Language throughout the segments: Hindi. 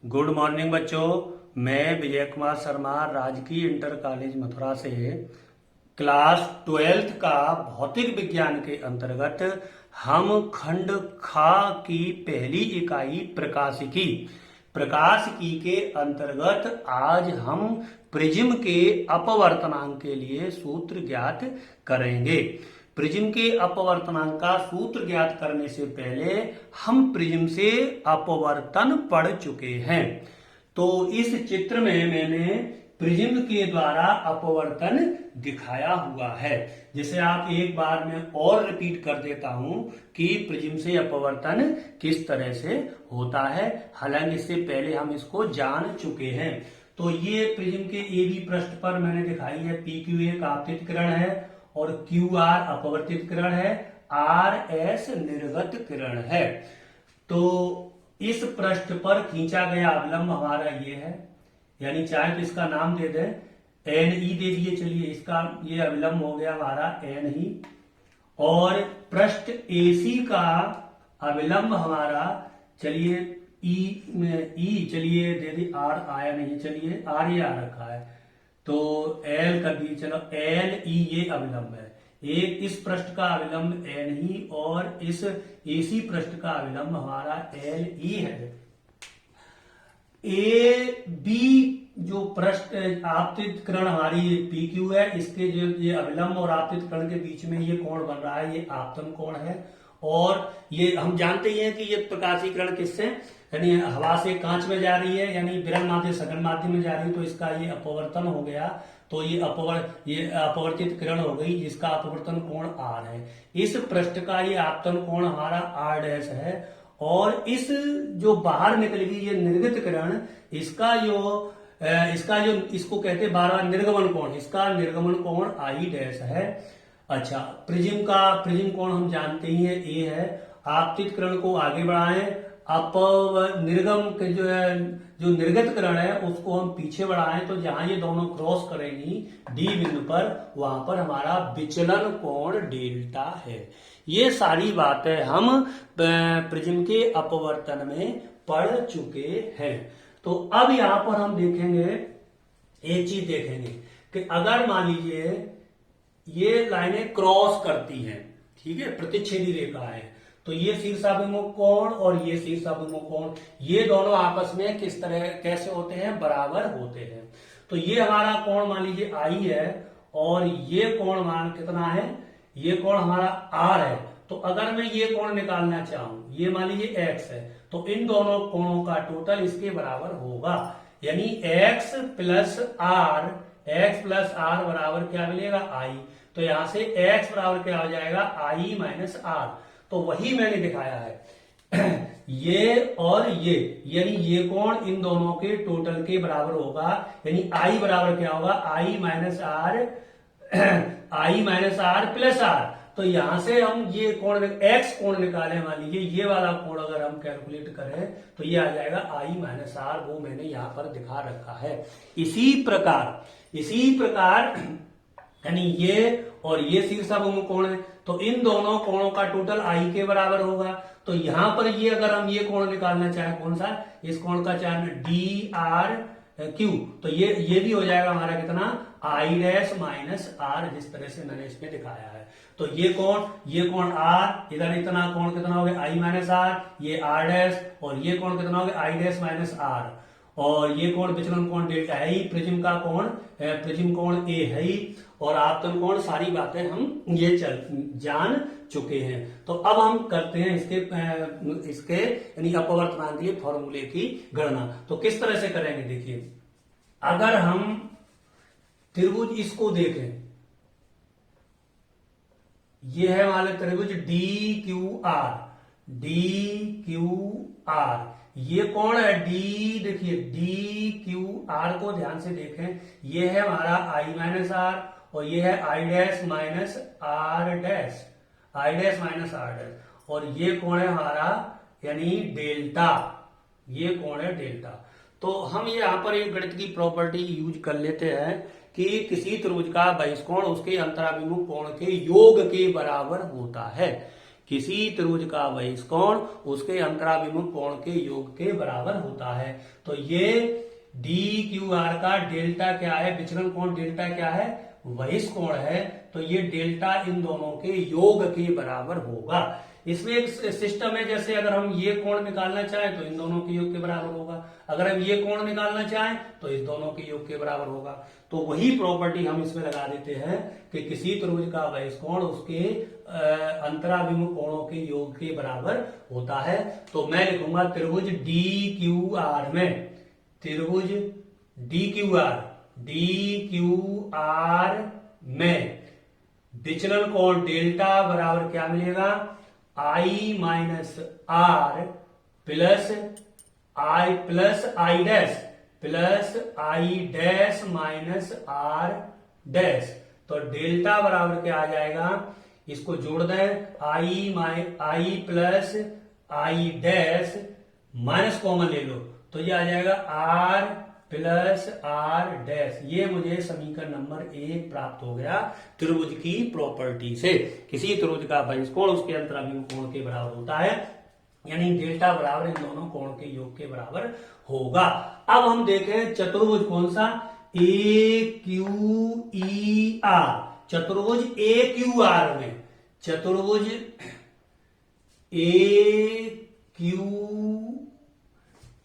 गुड मॉर्निंग बच्चों। मैं विजय कुमार शर्मा राजकीय इंटर कॉलेज मथुरा से क्लास 12th का भौतिक विज्ञान के अंतर्गत हम खंड खा की पहली इकाई प्रकाशिकी के अंतर्गत आज हम प्रिज्म के अपवर्तनांक के लिए सूत्र ज्ञात करेंगे। प्रिज्म के अपवर्तनांक का सूत्र ज्ञात करने से पहले हम प्रिज्म से अपवर्तन पढ़ चुके हैं। तो इस चित्र में मैंने प्रिज्म के द्वारा अपवर्तन दिखाया हुआ है। जिसे आप एक बार में और रिपीट कर देता हूं कि प्रिज्म से अपवर्तन किस तरह से होता है। हालांकि इससे पहले हम इसको जान चुके हैं। तो ये प्रिज्म के ए बी पृष्ठ पर मैंने दिखाई है। पी क्यू एक आपतित किरण है और क्यू आर अपवर्तित किरण है, आर एस निर्गत किरण है। तो इस पृष्ठ पर खींचा गया अवलंब हमारा ये है, यानी चाहे तो इसका नाम दे दें एन ई दे दिए। चलिए इसका ये अवलंब हो गया हमारा एन ई, और पृष्ठ एसी का अवलंब हमारा चलिए ई चलिए दे दी। आर आया नहीं, चलिए आर ये आ रखा है तो एल कर दी। चलो एल ई ये अविलंब है। एक इस पृष्ठ का अविलंब एन ही और इस एसी पृष्ठ का अविलंब हमारा एल ई है। ए बी जो पृष्ठ आपतित किरण हमारी पी क्यू है, इसके जो ये अविलंब और आपतित किरण के बीच में ये कोण बन रहा है, ये आपतन कोण है। और ये हम जानते ही हैं कि ये प्रकाशीकरण किससे, यानी हवा से कांच में जा रही है, यानी विरल माध्यम सघन माध्यम में जा रही है, तो इसका ये अपवर्तन हो गया। तो ये अपवर्तित किरण हो गई, जिसका अपवर्तन कोण आर है। इस पृष्ठ का ये आपतन कोण हमारा आर डैश है, और इस जो बाहर निकल गई ये निर्गत किरण, इसका जो इसको कहते बार बार निर्गमन कोण, इसका निर्गमन कोण आई डैश है। अच्छा, प्रिज्म कोण हम जानते ही है ए है। आपतित किरण को आगे बढ़ाएं, निर्गम के जो निर्गत किरण है उसको हम पीछे बढ़ाएं, तो जहां ये दोनों क्रॉस करेंगी डी बिंदु पर, वहां पर हमारा विचलन कोण डेल्टा है। ये सारी बातें हम प्रिज्म के अपवर्तन में पढ़ चुके हैं। तो अब यहां पर हम देखेंगे, एक चीज देखेंगे कि अगर मान लीजिए ये लाइनें क्रॉस करती हैं, ठीक है, प्रतिच्छेदी रेखा है, तो ये शीर्षाभिमुख कोण और ये शीर्षाभिमुख कोण, ये दोनों आपस में किस तरह कैसे होते हैं, बराबर होते हैं। तो ये हमारा कोण मान लीजिए आई है और ये कोण मान कितना है, ये कोण हमारा आर है। तो अगर मैं ये कोण निकालना चाहूं, ये मान लीजिए एक्स है, तो इन दोनों कोणों का टोटल इसके बराबर होगा, यानी एक्स प्लस आर बराबर क्या मिलेगा, आई। तो यहां से एक्स बराबर क्या हो जाएगा, आई माइनस आर। तो वही मैंने दिखाया है ये और ये, यानी ये कोण इन दोनों के टोटल के बराबर होगा, यानी आई बराबर क्या होगा, आई माइनस आर प्लस आर। तो यहां से हम ये कोण एक्स कोण निकाले, मान लीजिए ये वाला कोण अगर हम कैलकुलेट करें तो ये आ जाएगा आई माइनस आर, वो मैंने यहां पर दिखा रखा है। इसी प्रकार यानी ये और ये शीर्षाभिमुख कोण है, तो इन दोनों कोणों का टोटल आई के बराबर होगा। तो यहां पर ये अगर हम ये कोण निकालना चाहें, कौन सा, इस कोण का चाहे डी आर क्यू, तो ये भी हो जाएगा हमारा कितना, आई डैश माइनस आर, जिस तरह से मैंने इसमें दिखाया है। तो ये कोण आर, इधर इतना कोण कितना हो गया, आई माइनस आर, ये आर डैश, और ये कोण कितना हो गया, आई डैश माइनस आर, और ये कोण विचलन कोण डेल्टा है ही, प्रिज्म कोण ए है ही, और आपतन कोण, सारी बातें हम ये जान चुके हैं। तो अब हम करते हैं इसके यानी अपवर्तनांक के फॉर्मूले की गणना। तो किस तरह से करेंगे, देखिए, अगर हम त्रिभुज इसको देखें, ये है हमारे त्रिभुज डी क्यू आर, ये कौन है, डी, देखिए डी क्यू आर को ध्यान से देखें, ये है हमारा आई माइनस आर, और ये है I dash minus R dash, और ये कोण है हमारा यानी डेल्टा, ये कोण है डेल्टा। तो हम यहां पर एक गणित की प्रॉपर्टी यूज कर लेते हैं कि किसी त्रिभुज का बहिष्कोण उसके अंतराभिमुख कोण के योग के बराबर होता है। किसी त्रिभुज का बहिष्कोण उसके अंतराभिमुख कोण के योग के बराबर होता है। तो ये डी क्यू आर का डेल्टा क्या है, विचलन कोण डेल्टा क्या है, बहिष्कोण है। तो ये डेल्टा इन दोनों के योग के बराबर होगा। इसमें एक सिस्टम है, जैसे अगर हम ये कोण निकालना चाहें तो इन दोनों के योग के बराबर होगा, अगर हम ये कोण निकालना चाहें तो इस दोनों के योग के बराबर होगा। तो वही प्रॉपर्टी हम इसमें लगा देते हैं कि किसी त्रिभुज का बहिष्कोण उसके अंतराभिमुख कोणों के योग के बराबर होता है। तो मैं लिखूंगा त्रिभुज डी क्यू आर में, त्रिभुज डी क्यू आर में विचलन कोण डेल्टा बराबर क्या मिलेगा, I minus R plus I dash minus R dash. तो डेल्टा बराबर क्या आ जाएगा, इसको जोड़ दें, I plus I dash minus common ले लो तो ये आ जाएगा आर प्लस आर डैश। ये मुझे समीकरण नंबर 1 प्राप्त हो गया त्रिभुज की प्रॉपर्टी से। किसी त्रिभुज का बहिष्कोण उसके अंतराभिमुख कोण के बराबर होता है, यानी डेल्टा बराबर इन दोनों कोण के योग के बराबर होगा। अब हम देखें चतुर्भुज कौन सा, ए क्यू ई आर, चतुर्भुज ए क्यू आर में, चतुर्भुज ए क्यू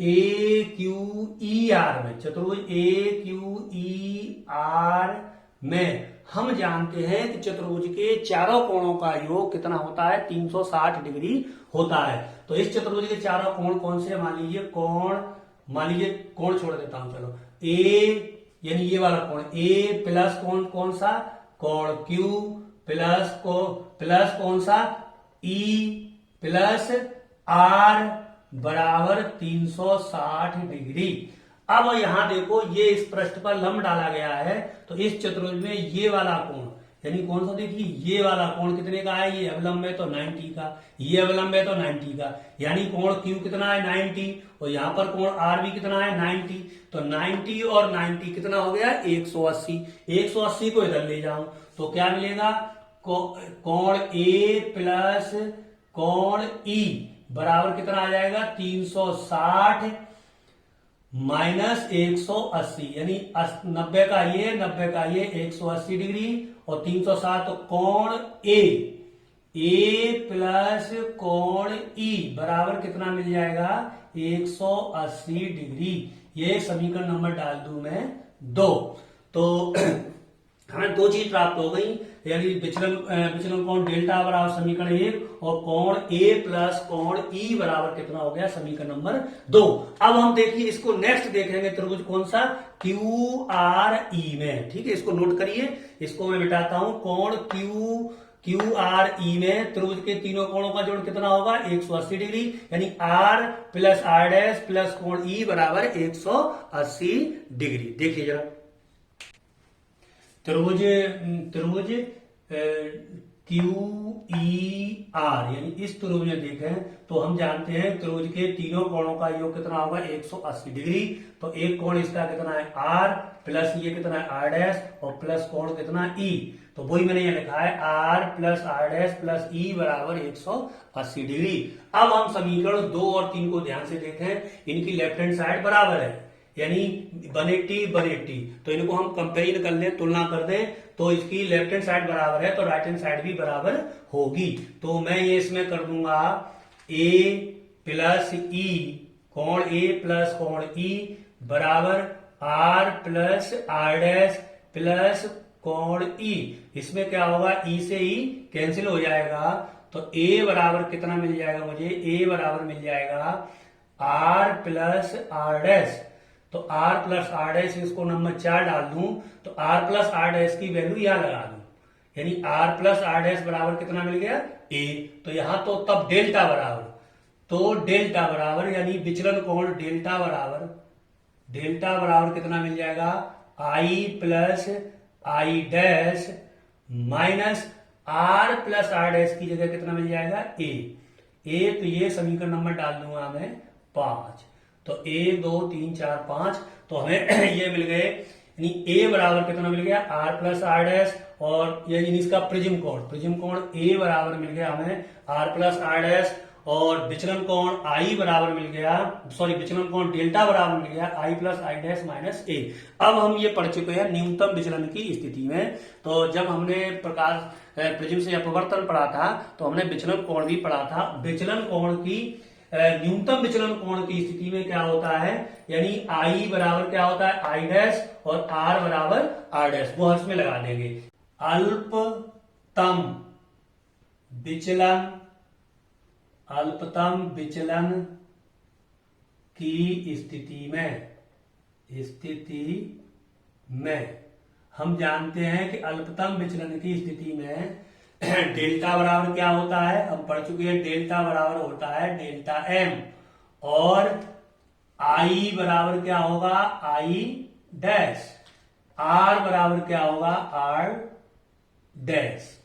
ई आर में, चतुर्भुज ए क्यू ई आर में हम जानते हैं कि चतुर्भुज के चारों कोणों का योग कितना होता है, 360 डिग्री होता है। तो इस चतुर्भुज के चारों कोण कौन से, मान लीजिए कोण छोड़ देता हूं, चलो ए यानी ये वाला कोण ए प्लस कोण कौन सा, कोण क्यू प्लस कौन सा ई प्लस आर बराबर 360 डिग्री। अब यहां देखो ये इस पृष्ठ पर लंब डाला गया है, तो इस चतुर्भुज में ये वाला कोण यानी कौन सा, देखिए ये वाला कोण कितने का है, ये अवलंब है तो 90 का, ये अवलंब है तो 90 का, यानी कोण क्यू कितना है 90, और यहां पर कोण आर भी कितना है 90। तो 90 और 90 कितना हो गया 180, 180 को इधर ले जाऊं तो क्या मिलेगा, कोण ए प्लस कोण ई बराबर कितना आ जाएगा 360 माइनस 180, यानी 90 का ये 180 डिग्री और 360, तो कोण ए प्लस कोण ई बराबर कितना मिल जाएगा 180 डिग्री। ये समीकरण नंबर डाल दूं मैं 2। तो हमें 2 चीज प्राप्त हो गई, यानी विचलन कोण डेल्टा बराबर समीकरण 1 और कोण ए प्लस कोण ई बराबर कितना हो गया समीकरण नंबर 2। अब हम देखिए इसको नेक्स्ट देखेंगे त्रिभुज कौन सा, क्यू आर ई में। ठीक है, इसको नोट करिए, इसको मैं मिटाता हूं। कोण क्यू आर ई में त्रिभुज के तीनों कोणों का जोड़ कितना होगा 180 डिग्री, यानी R plus R dash plus कोण ई बराबर 180 डिग्री। देखिए जरा त्रिभुज क्यू ई आर, यानी इस त्रिभुज में देखें तो हम जानते हैं त्रिभुज के तीनों कोणों का योग कितना होगा 180 डिग्री। तो एक कोण इसका कितना है आर प्लस ये कितना है आर डैश और प्लस कोण कितना ई, तो वही मैंने ये लिखा है R plus R dash plus E बराबर 180 डिग्री। अब हम समीकरण 2 और 3 को ध्यान से देखें, इनकी लेफ्ट हैंड साइड बराबर है, यानी 180, तो इनको हम कंपेरिजन कर लें, तुलना कर दें, तो इसकी लेफ्ट हैंड साइड बराबर है तो राइट हैंड साइड भी बराबर होगी। तो मैं ये इसमें कर दूंगा ए प्लस ई, कोण ए प्लस कोण ई बराबर R plus R dash plus कोण ई। इसमें क्या होगा, ई से ई कैंसिल हो जाएगा, तो ए बराबर कितना मिल जाएगा मुझे, ए बराबर मिल जाएगा आर प्लस आर डैश। तो r प्लस आर डैश इसको नंबर 4 डाल दूं तो r प्लस आर डैश की वैल्यू यहां लगा दूं, यानी r प्लस आर डैश बराबर कितना मिल गया a। तो यहां तो तब डेल्टा बराबर, तो डेल्टा बराबर यानी विचलन कोण डेल्टा बराबर कितना मिल जाएगा i plus I dash minus r plus R dash की जगह कितना मिल जाएगा a। तो ये समीकरण नंबर डाल दूंगा मैं 5। तो 1 2 3 4 5, तो हमें ये मिल गए यानी ए बराबर कितना मिल गया आर प्लस आर डैश, और ये इसका प्रिज्म कोण ए बराबर मिल गया हमें आर प्लस आर डैश, और विचलन कोण आई बराबर मिल गया, सॉरी विचलन कोण डेल्टा बराबर मिल गया आई प्लस आई डैश माइनस ए। अब हम ये पढ़ चुके हैं न्यूनतम विचलन की स्थिति में। तो जब हमने प्रकाश प्रिज्म से अपवर्तन पढ़ा था तो हमने विचलन कोण भी पढ़ा था। विचलन कोण की न्यूनतम विचलन कोण की स्थिति में क्या होता है, यानी आई बराबर क्या होता है आई डैश और आर बराबर आर डैश, वो हर्ष में लगा देंगे। अल्पतम विचलन की स्थिति में हम जानते हैं कि अल्पतम विचलन की स्थिति में डेल्टा बराबर क्या होता है, हम पढ़ चुके हैं डेल्टा बराबर होता है डेल्टा एम, और आई बराबर क्या होगा आई डैश, आर बराबर क्या होगा आर डैश।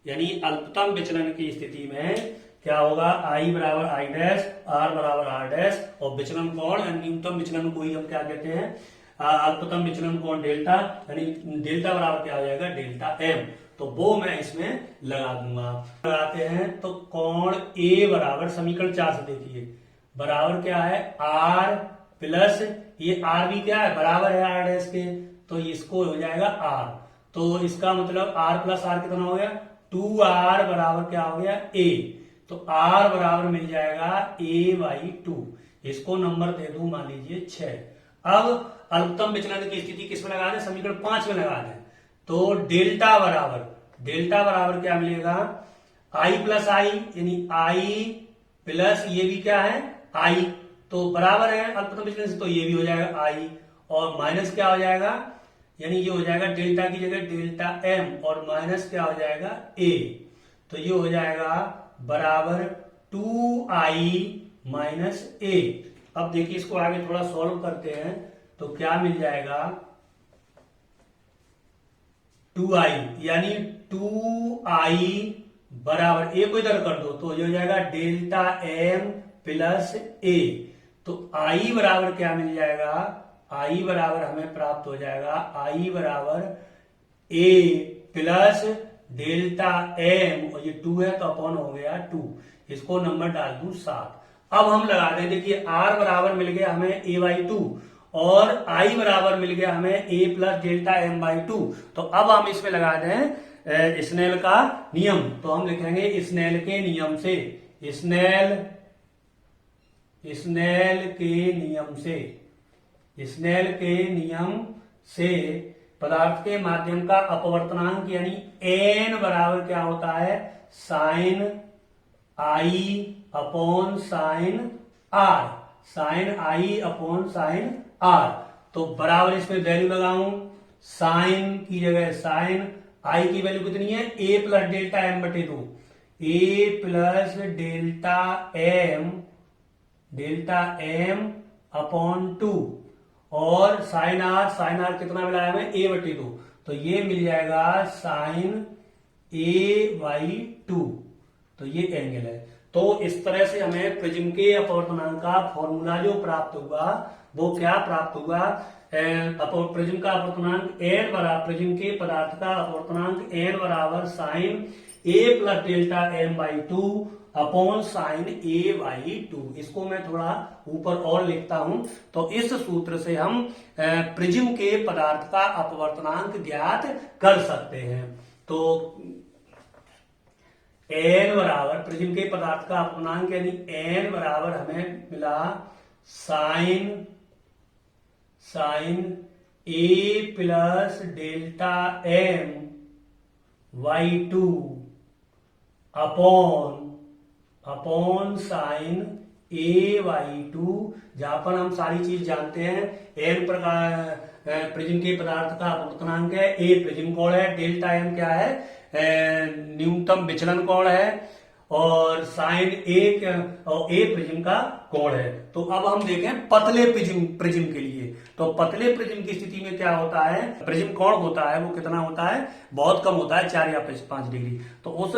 यानी अल्पतम विचलन की स्थिति में क्या होगा आई बराबर आई डैश, आर बराबर आर डैश, और विचलन कोण न्यूनतम विचलन को ही हम क्या कहते हैं अल्पतम विचलन कोण डेल्टा, यानी डेल्टा बराबर क्या हो जाएगा डेल्टा एम। तो वो मैं इसमें लगा दूंगा। लगाते हैं तो कोण ए बराबर समीकरण 4 से देखिए बराबर क्या है आर प्लस ये आर भी क्या है बराबर है आर डैश के, तो इसको हो जाएगा आर, तो इसका मतलब आर प्लस आर कितना हो गया 2r बराबर क्या हो गया a, तो r बराबर मिल जाएगा a बाई 2। इसको नंबर दे दूं मान लीजिए 6। अब अल्पतम विचलन की स्थिति किस में लगा दें समीकरण 5 में लगा दें, तो डेल्टा बराबर क्या मिलेगा आई प्लस आई, यानी आई प्लस ये भी क्या है आई, तो बराबर है अल्पतम विचलन से, तो ये भी हो जाएगा आई, और माइनस क्या हो जाएगा यानी ये हो जाएगा डेल्टा की जगह डेल्टा एम, और माइनस क्या हो जाएगा ए, तो ये हो जाएगा बराबर 2i माइनस ए। अब देखिए इसको आगे थोड़ा सॉल्व करते हैं तो क्या मिल जाएगा 2i, यानी 2i बराबर ए को इधर कर दो तो ये हो जाएगा डेल्टा एम प्लस ए, तो i बराबर क्या मिल जाएगा i बराबर हमें प्राप्त हो जाएगा i बराबर a प्लस डेल्टा एम, और ये 2 है तो अपॉन हो गया 2, इसको नंबर डाल दूं 7। अब हम लगा दें देखिए r बराबर मिल गया हमें a बाई 2 और i बराबर मिल गया हमें a plus delta M by 2, तो अब हम इसमें लगा दें स्नेल का नियम, तो हम लिखेंगे स्नेल के नियम से, स्नेल के नियम से पदार्थ के माध्यम का अपवर्तनांक यानी n बराबर क्या होता है sine I upon sine R, sine I upon sine R, तो बराबर इसमें वैल्यू लगाऊं साइन की जगह साइन, आई की वैल्यू कितनी है a प्लस डेल्टा एम बटे 2, a plus delta M upon 2, और साइन आर कितना मिला है हमें a बटे 2, तो ये मिल जाएगा साइन a बाई 2, तो ये एंगल है। तो इस तरह से हमें प्रिज्म के अपवर्तनांक का फॉर्मूला जो प्राप्त होगा वो क्या प्राप्त होगा, प्रिज्म का अपवर्तनांक n बराबर, प्रिज्म के पदार्थ का अपवर्तनांक n बराबर sine a plus delta M by 2 upon sine a by 2। इसको मैं थोड़ा ऊपर और लिखता हूं, तो इस सूत्र से हम प्रिज्म के पदार्थ का अपवर्तनांक ज्ञात कर सकते हैं। तो n बराबर प्रिज्म के पदार्थ का अपवर्तनांक यानी n बराबर हमें मिला sine a plus delta M by 2 upon sine a by 2, जहां पर हम सारी चीज जानते हैं। n प्रकार प्रिज्म के पदार्थ का अपवर्तनांक है, a प्रिज्म कोण है, डेल्टा एम क्या है न्यूनतम विचलन कोण है, और साइन ए प्रिज्म का कोण है। तो अब हम देखें पतले प्रिज्म के लिए, तो पतले प्रिज्म की स्थिति में क्या होता है प्रिज्म कोण होता है वो कितना होता है बहुत कम होता है 4 या 5 डिग्री, तो उस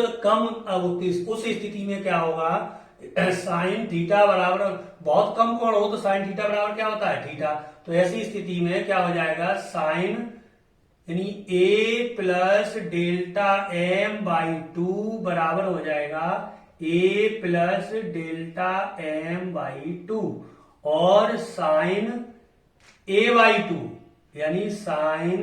स्थिति में क्या होगा साइन थीटा बराबर, बहुत कम कोण हो तो साइन थीटा बराबर क्या होता है थीटा, तो ऐसी स्थिति में क्या हो जाएगा, साइन यानी a plus delta m by 2 बराबर हो जाएगा a plus delta m by 2, और साइन a बाई 2 यानी साइन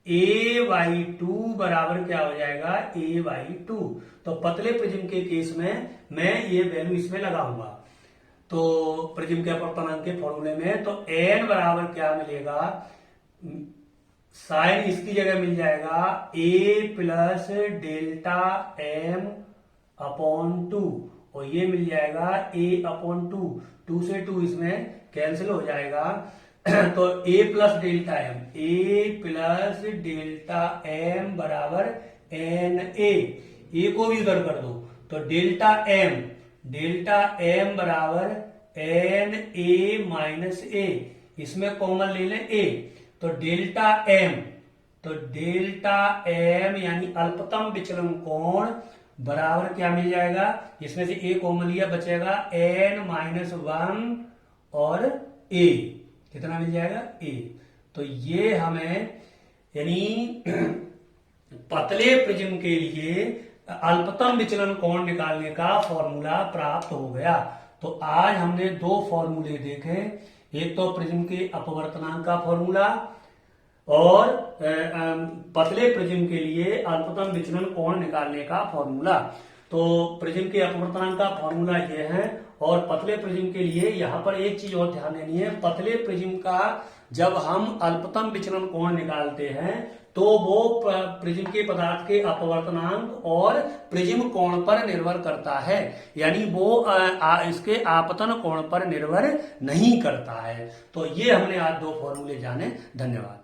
a बाई 2 बराबर क्या हो जाएगा, a बाई 2। तो पतले प्रिज्म के केस में मैं ये वैल्यू इसमें लगाऊंगा। तो प्रिज्म के अपवर्तनांक के फॉर्मूले में तो n बराबर क्या मिलेगा, साइन इसकी जगह मिल जाएगा a plus delta m upon 2, और ये मिल जाएगा a अपॉन 2, 2 से 2 इसमें कैंसिल हो जाएगा। तो a plus delta m, a plus delta m बराबर a को भी उधर कर दो, तो डेल्टा m बराबर na माइनस a, इसमें कॉमन ले लें a, तो डेल्टा m यानी अल्पतम विचलन कोण बराबर क्या मिल जाएगा, इसमें से a कॉमन लिया, बचेगा n माइनस 1 और a, कितना मिल जाएगा a। तो ये हमें यानी पतले प्रिज्म के लिए अल्पतम विचलन कोण निकालने का फॉर्मूला प्राप्त हो गया। तो आज हमने दो फॉर्मूले देखे, एक तो प्रिज्म के अपवर्तनांक का फॉर्मूला और पतले प्रिज्म के लिए अल्पतम विचलन कोण निकालने का फॉर्मूला। तो प्रिज्म के अपवर्तनांक का फॉर्मूला ये है, और पतले प्रिज्म के लिए यहाँ पर एक चीज और ध्यान देनी है, पतले प्रिज्म का जब हम अल्पतम विचलन कोण निकालते हैं तो वो प्रिज्म के पदार्थ के अपवर्तनांक और प्रिज्म कोण पर निर्भर करता है, यानी वो इसके आपतन कोण पर निर्भर नहीं करता है। तो ये हमने आज दो फॉर्मूले जाने। धन्यवाद।